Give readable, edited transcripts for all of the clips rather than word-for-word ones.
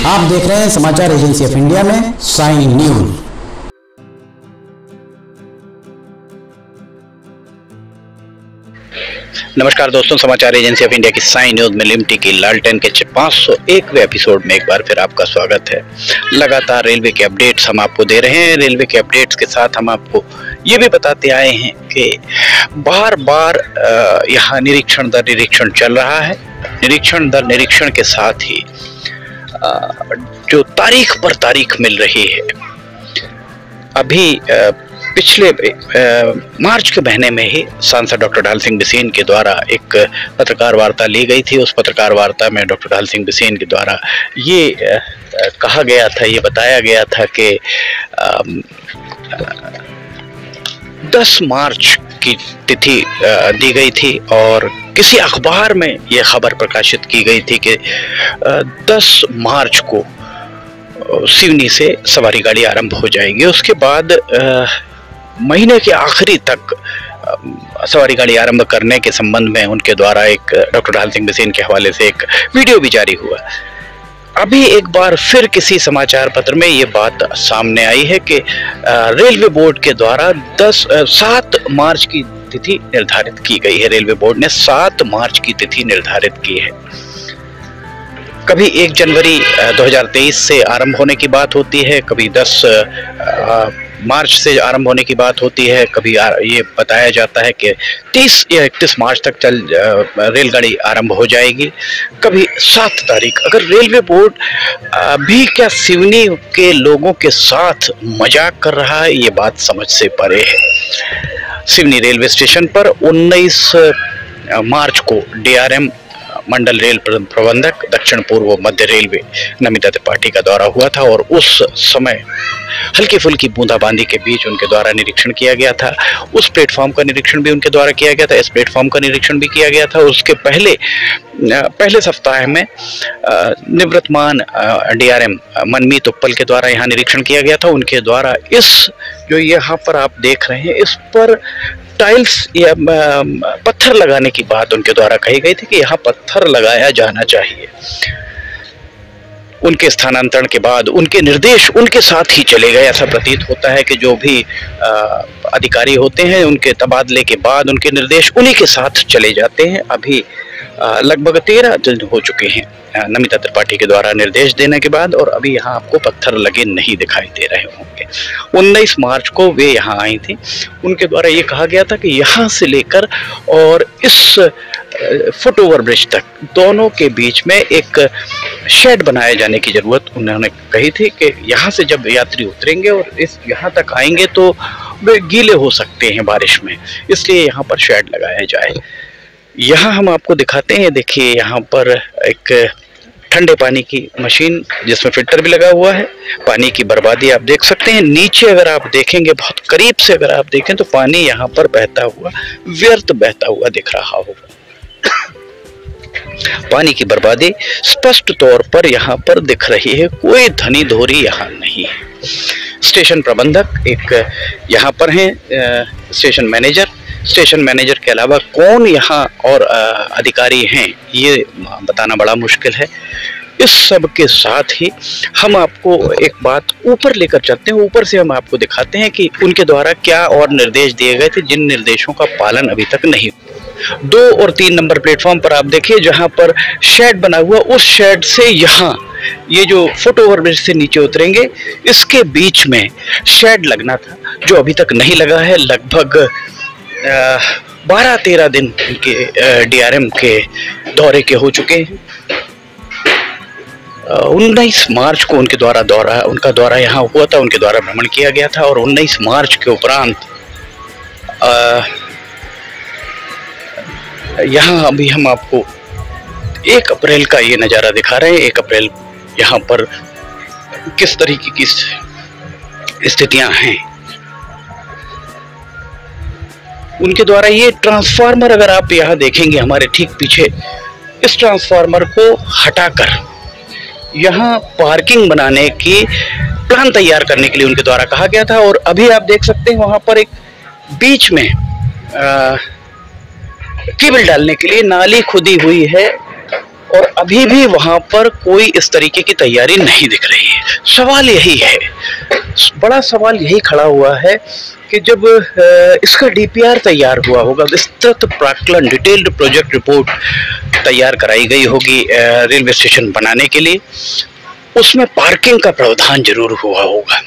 आप देख रहे हैं समाचार एजेंसी ऑफ इंडिया में साई न्यूज। नमस्कार दोस्तों, समाचार एजेंसी ऑफ इंडिया की साई न्यूज में लिमटी की लालटेन के 501वें एपिसोड में एक बार फिर आपका स्वागत है। लगातार रेलवे के अपडेट्स हम आपको दे रहे हैं। रेलवे के अपडेट्स के साथ हम आपको ये भी बताते आए हैं कि बार बार यहाँ निरीक्षण दर निरीक्षण चल रहा है। निरीक्षण दर निरीक्षण के साथ ही जो तारीख पर तारीख मिल रही है, अभी पिछले मार्च के महीने में ही सांसद डॉक्टर ढाल सिंह बिसेन के द्वारा एक पत्रकार वार्ता ली गई थी। उस पत्रकार वार्ता में डॉक्टर ढाल सिंह बिसेन के द्वारा ये कहा गया था, ये बताया गया था कि 10 मार्च की तिथि दी गई थी और किसी अखबार में ये खबर प्रकाशित की गई थी कि 10 मार्च को सिवनी से सवारी गाड़ी आरंभ हो जाएगी। उसके बाद महीने के आखिरी तक सवारी गाड़ी आरंभ करने के संबंध में उनके द्वारा एक डॉक्टर ढाल सिंह बिसेन के हवाले से एक वीडियो भी जारी हुआ। अभी एक बार फिर किसी समाचार पत्र में ये बात सामने आई है कि रेलवे बोर्ड के द्वारा 7 मार्च की तिथि निर्धारित की गई है। रेलवे बोर्ड ने 7 मार्च की तिथि निर्धारित की है। कभी 1 जनवरी 2023 से आरंभ होने की बात होती है, कभी 10 मार्च से आरंभ होने की बात होती है, कभी ये बताया जाता है कि 30 या 31 मार्च तक रेलगाड़ी आरंभ हो जाएगी, कभी 7 तारीख। अगर रेलवे बोर्ड भी क्या सिवनी के लोगों के साथ मजाक कर रहा है, ये बात समझ से परे है। सिवनी रेलवे स्टेशन पर 19 मार्च को DRM मंडल रेल प्रबंधक दक्षिण पूर्व मध्य रेलवे नमिता त्रिपाठी का दौरा हुआ था और उस समय हल्की फुल्की बूंदाबांदी के बीच उनके द्वारा निरीक्षण किया गया था। उस प्लेटफॉर्म का निरीक्षण भी उनके द्वारा किया गया था, इस प्लेटफॉर्म का निरीक्षण भी किया गया था। उसके पहले सप्ताह में निवृत्तमान DRM मनमीत उत्पल के द्वारा यहाँ निरीक्षण किया गया था। उनके द्वारा इस जो यहाँ पर आप देख रहे हैं, इस पर टाइल्स या पत्थर लगाने की बात उनके द्वारा कही गई थी कि यहाँ पत्थर लगाया जाना चाहिए। उनके स्थानांतरण के बाद उनके निर्देश उनके साथ ही चले गए। ऐसा प्रतीत होता है कि जो भी अधिकारी होते हैं, उनके तबादले के बाद उनके निर्देश उन्हीं के साथ चले जाते हैं। अभी लगभग 13 दिन हो चुके हैं नमिता त्रिपाठी के द्वारा निर्देश देने के बाद, और अभी यहाँ आपको पत्थर लगे नहीं दिखाई दे रहे होंगे। 19 मार्च को वे यहाँ आई थी। उनके द्वारा ये कहा गया था कि यहाँ से लेकर और इस फुट ओवर ब्रिज तक दोनों के बीच में एक शेड बनाए जाने की जरूरत उन्होंने कही थी कि यहाँ से जब यात्री उतरेंगे और इस यहाँ तक आएंगे तो वे गीले हो सकते हैं बारिश में, इसलिए यहाँ पर शेड लगाया जाए। यहाँ हम आपको दिखाते हैं, देखिए यहाँ पर एक ठंडे पानी की मशीन जिसमें फिल्टर भी लगा हुआ है। पानी की बर्बादी आप देख सकते हैं। नीचे अगर आप देखेंगे, बहुत करीब से अगर आप देखें तो पानी यहाँ पर बहता हुआ, व्यर्थ बहता हुआ दिख रहा होगा। पानी की बर्बादी स्पष्ट तौर पर यहाँ पर दिख रही है, कोई धनी धोरी यहाँ नहीं है। स्टेशन प्रबंधक एक यहाँ पर हैं, स्टेशन मैनेजर के अलावा कौन यहाँ और अधिकारी हैं ये बताना बड़ा मुश्किल है। इस सब के साथ ही हम आपको एक बात ऊपर लेकर चलते हैं। ऊपर से हम आपको दिखाते हैं कि उनके द्वारा क्या और निर्देश दिए गए थे, जिन निर्देशों का पालन अभी तक नहीं। 2 और 3 नंबर प्लेटफॉर्म पर आप देखिए, जहां पर शेड बना हुआ, उस शेड से यहाँ ये जो फुट ओवर ब्रिज से नीचे उतरेंगे, इसके बीच में शेड लगना था, जो अभी तक नहीं लगा है। लगभग 12-13 दिन के DRM के दौरे के हो चुके हैं। 19 मार्च को उनका दौरा यहाँ हुआ था, उनके द्वारा भ्रमण किया गया था। और 19 मार्च के उपरांत यहाँ अभी हम आपको 1 अप्रैल का ये नज़ारा दिखा रहे हैं। 1 अप्रैल यहाँ पर किस तरीके की स्थितियां हैं। उनके द्वारा ये ट्रांसफार्मर, अगर आप यहाँ देखेंगे हमारे ठीक पीछे, इस ट्रांसफार्मर को हटाकर यहाँ पार्किंग बनाने की प्लान तैयार करने के लिए उनके द्वारा कहा गया था। और अभी आप देख सकते हैं वहाँ पर एक बीच में केबल डालने के लिए नाली खुदी हुई है और अभी भी वहां पर कोई इस तरीके की तैयारी नहीं दिख रही है। सवाल यही है, बड़ा सवाल यही खड़ा हुआ है कि जब इसका डीपीआर तैयार हुआ होगा, विस्तृत प्राक्कलन डिटेल्ड प्रोजेक्ट रिपोर्ट तैयार कराई गई होगी रेलवे स्टेशन बनाने के लिए, उसमें पार्किंग का प्रावधान जरूर हुआ होगा।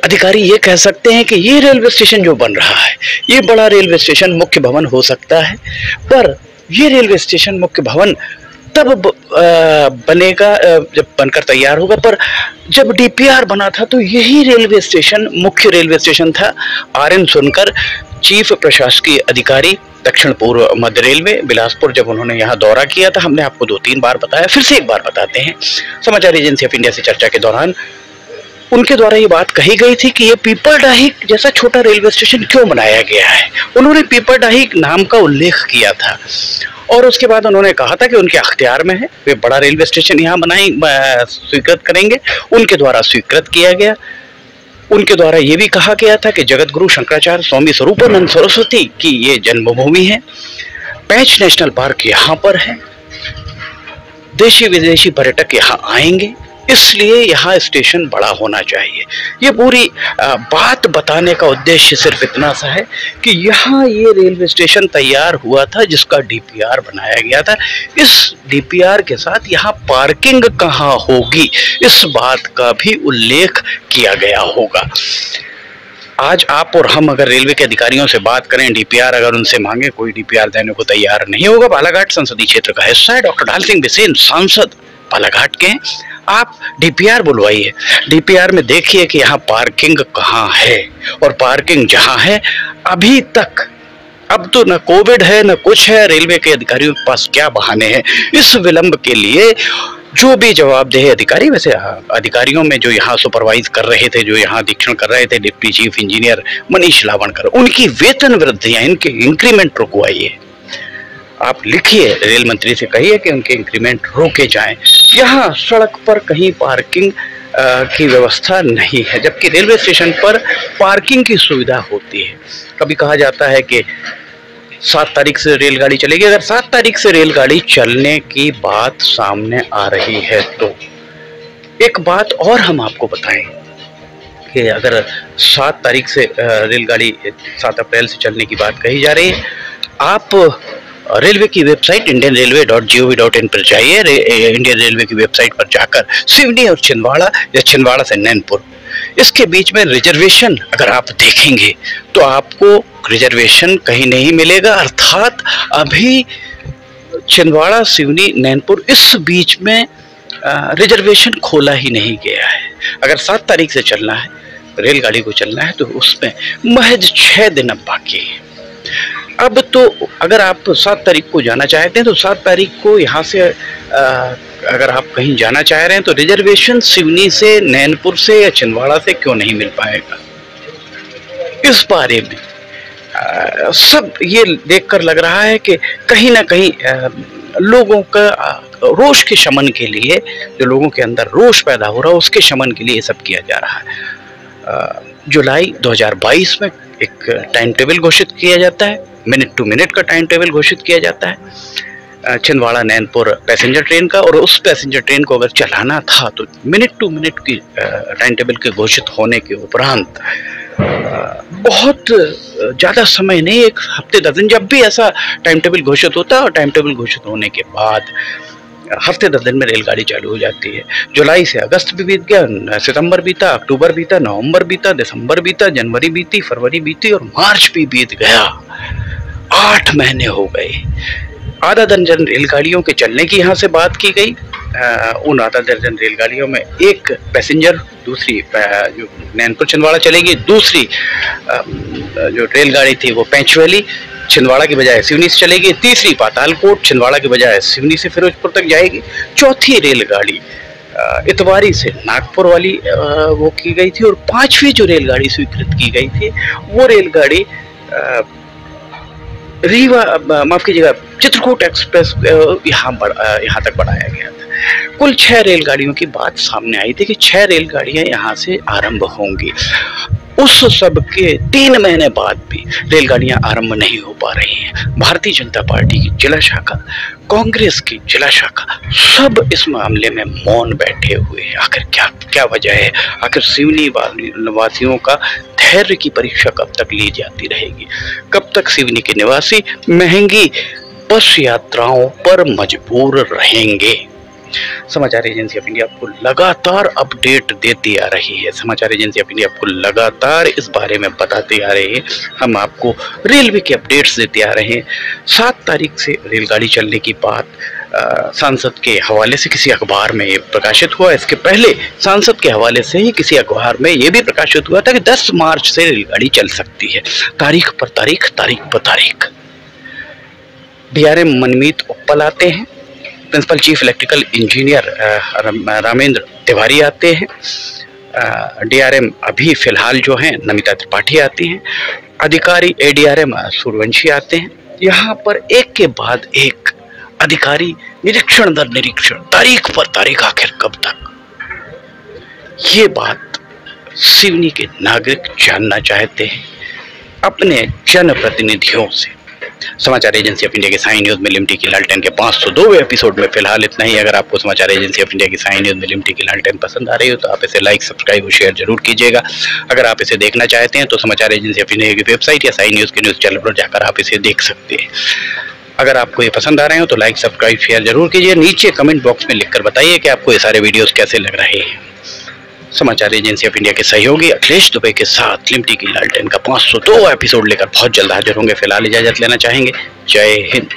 अधिकारी ये कह सकते हैं कि ये रेलवे स्टेशन जो बन रहा है, ये बड़ा रेलवे स्टेशन मुख्य भवन हो सकता है, पर ये रेलवे स्टेशन मुख्य भवन तब बनेगा जब बनकर तैयार होगा। पर जब डीपीआर बना था तो यही रेलवे स्टेशन मुख्य रेलवे स्टेशन था। आर.एन. सोनकर, चीफ प्रशासकीय अधिकारी, दक्षिण पूर्व मध्य रेलवे, बिलासपुर, जब उन्होंने यहाँ दौरा किया था, हमने आपको 2-3 बार बताया, फिर से एक बार बताते हैं। समाचार एजेंसी ऑफ इंडिया से चर्चा के दौरान उनके द्वारा ये बात कही गई थी कि ये पीपरडाही जैसा छोटा रेलवे स्टेशन क्यों बनाया गया है। उन्होंने पीपरडाही नाम का उल्लेख किया था और उसके बाद उन्होंने कहा था कि उनके अख्तियार में है, वे बड़ा रेलवे स्टेशन यहाँ स्वीकृत करेंगे। उनके द्वारा स्वीकृत किया गया। उनके द्वारा ये भी कहा गया था कि जगत गुरु शंकराचार्य स्वामी स्वरूपानंद सरस्वती की ये जन्मभूमि है। पेंच नेशनल पार्क यहाँ पर है, देशी विदेशी पर्यटक यहाँ आएंगे, इसलिए यहाँ स्टेशन बड़ा होना चाहिए। ये पूरी बात बताने का उद्देश्य सिर्फ इतना सा है कि यहाँ ये रेलवे स्टेशन तैयार हुआ था जिसका डीपीआर बनाया गया था। इस डीपीआर के साथ यहाँ पार्किंग कहाँ होगी, इस बात का भी उल्लेख किया गया होगा। आज आप और हम अगर रेलवे के अधिकारियों से बात करें, डीपीआर अगर उनसे मांगे, कोई डीपीआर देने को तैयार नहीं होगा। बालाघाट संसदीय क्षेत्र का हिस्सा है। डॉक्टर ढाल सिंह बिसेन सांसद बालाघाट के हैं। आप डीपीआर बुलवाइए, डीपीआर में देखिए कि यहाँ पार्किंग कहाँ है, और पार्किंग जहाँ है अभी तक, अब तो न कोविड है न कुछ है, रेलवे के अधिकारियों के पास क्या बहाने हैं। इस विलंब के लिए जो भी जवाबदेह अधिकारी, वैसे अधिकारियों में जो यहाँ सुपरवाइज कर रहे थे, जो यहाँ अधीक्षण कर रहे थे, डिप्टी चीफ इंजीनियर मनीष लावणकर, उनकी वेतन वृद्धियां, इनके इंक्रीमेंट रुकवाइए। आप लिखिए, रेल मंत्री से कहिए कि उनके इंक्रीमेंट रोके जाएं। यहाँ सड़क पर कहीं पार्किंग की व्यवस्था नहीं है, जबकि रेलवे स्टेशन पर पार्किंग की सुविधा होती है। कभी कहा जाता है कि 7 तारीख से रेलगाड़ी चलेगी। अगर 7 तारीख से रेलगाड़ी चलने की बात सामने आ रही है तो एक बात और हम आपको बताएं कि अगर 7 तारीख से रेलगाड़ी 7 अप्रैल से चलने की बात कही जा रही है, आप रेलवे की वेबसाइट indianrailway.gov.in पर जाइए। इंडियन रेलवे की वेबसाइट पर जाकर सिवनी और छिंदवाड़ा या छिंदवाड़ा से नैनपुर, इसके बीच में रिजर्वेशन अगर आप देखेंगे तो आपको रिजर्वेशन कहीं नहीं मिलेगा। अर्थात अभी छिंदवाड़ा, सिवनी, नैनपुर, इस बीच में रिजर्वेशन खोला ही नहीं गया है। अगर 7 तारीख से चलना है, रेलगाड़ी को चलना है, तो उसमें महज 6 दिन अब बाकी है। अब तो अगर आप 7 तारीख को जाना चाहते हैं तो 7 तारीख को यहाँ से अगर आप कहीं जाना चाह रहे हैं तो रिजर्वेशन सिवनी से, नैनपुर से या छिंदवाड़ा से क्यों नहीं मिल पाएगा। इस बारे में सब ये देखकर लग रहा है कि कहीं ना कहीं लोगों का रोष के शमन के लिए, जो लोगों के अंदर रोष पैदा हो रहा है उसके शमन के लिए ये सब किया जा रहा है। जुलाई 2022 में एक टाइम टेबल घोषित किया जाता है, मिनट टू मिनट का टाइम टेबल घोषित किया जाता है छिंदवाड़ा नैनपुर पैसेंजर ट्रेन का, और उस पैसेंजर ट्रेन को अगर चलाना था तो मिनट टू मिनट की टाइम टेबल के घोषित होने के उपरांत बहुत ज़्यादा समय नहीं, 1 हफ्ते 10 दिन, जब भी ऐसा टाइम टेबल घोषित होता है, और टाइम टेबल घोषित होने के बाद हफ्ते 10 दिन में रेलगाड़ी चालू हो जाती है। जुलाई से अगस्त भी बीत गया, सितंबर बीता, अक्टूबर बीता, नवंबर बीता, दिसंबर बीता, जनवरी बीती, फरवरी बीती और मार्च भी बीत गया। 8 महीने हो गए। आधा दर्जन रेलगाड़ियों के चलने की यहाँ से बात की गई। उन आधा दर्जन रेलगाड़ियों में एक पैसेंजर, दूसरी जो नैनपुर छिंदवाड़ा चलेगी, दूसरी जो रेलगाड़ी थी वो पेंचवैली छिंदवाड़ा की बजाय सिवनी से चलेगी, तीसरी पातालकोट छिंदवाड़ा की बजाय सिवनी से फिरोजपुर तक जाएगी, चौथी रेलगाड़ी इतवारी से नागपुर वाली वो की गई थी, और 5वीं जो रेलगाड़ी स्वीकृत की गई थी वो रेलगाड़ी रीवा, माफ कीजिएगा, चित्रकूट एक्सप्रेस यहाँ तक बढ़ाया गया था। कुल 6 रेलगाड़ियों की बात सामने आई थी कि 6 रेलगाड़ियाँ यहाँ से आरंभ होंगी। उस सब के 3 महीने बाद भी रेलगाड़ियां आरंभ नहीं हो पा रही हैं। भारतीय जनता पार्टी की जिला शाखा, कांग्रेस की जिला शाखा, सब इस मामले में मौन बैठे हुए हैं। आखिर क्या वजह है? आखिर सिवनी वासियों का धैर्य की परीक्षा कब तक ली जाती रहेगी? कब तक सिवनी के निवासी महंगी बस यात्राओं पर मजबूर रहेंगे? समाचार एजेंसी ऑफ इंडिया आपको लगातार अपडेट देती आ रही है। समाचार एजेंसी ऑफ इंडिया आपको लगातार इस बारे में बताते आ रहे हैं। हम आपको रेलवे के अपडेट्स देते आ रहे हैं। 7 तारीख से रेलगाड़ी चलने की बात सांसद के हवाले से किसी अखबार में ये प्रकाशित हुआ। इसके पहले सांसद के हवाले से ही किसी अखबार में ये भी प्रकाशित हुआ था कि 10 मार्च से रेलगाड़ी चल सकती है। तारीख पर तारीख, तारीख पर तारीख। डीआरएम मनमीत उप्पल आते हैं, principal chief electrical engineer Ramendra Tiwari आते हैं, डीआरएम अभी फिलहाल जो हैं नमिता त्रिपाठी आती हैं, अधिकारी एडीआरएम सूर्यवंशी आते हैं। यहाँ पर एक के बाद एक अधिकारी निरीक्षण दर निरीक्षण, तारीख पर तारीख, आखिर कब तक? ये बात सिवनी के नागरिक जानना चाहते हैं अपने जनप्रतिनिधियों से। समाचार एजेंसी ऑफ इंडिया के साइन न्यूज में लिमटी की लालटेन के 502वें एपिसोड में फिलहाल इतना ही। अगर आपको समाचार एजेंसी ऑफ इंडिया की साइन न्यूज में लिमटी की लालटेन पसंद आ रही हो तो आप इसे लाइक, सब्सक्राइब और शेयर जरूर कीजिएगा। अगर आप इसे देखना चाहते हैं तो समाचार एजेंसी ऑफ इंडिया की वेबसाइट या साइन न्यूज के न्यूज चैनल पर जाकर आप इसे देख सकते हैं। अगर आपको ये पसंद आ रहे हो तो लाइक, सब्सक्राइब, शेयर जरूर कीजिए। नीचे कमेंट बॉक्स में लिखकर बताइए कि आपको ये सारे वीडियोस कैसे लग रहे हैं। समाचार एजेंसी ऑफ इंडिया के सहयोगी अखिलेश दुबे के साथ लिमटी की लालटेन का 502 एपिसोड लेकर बहुत जल्द हाजिर होंगे। फिलहाल इजाजत लेना चाहेंगे। जय हिंद।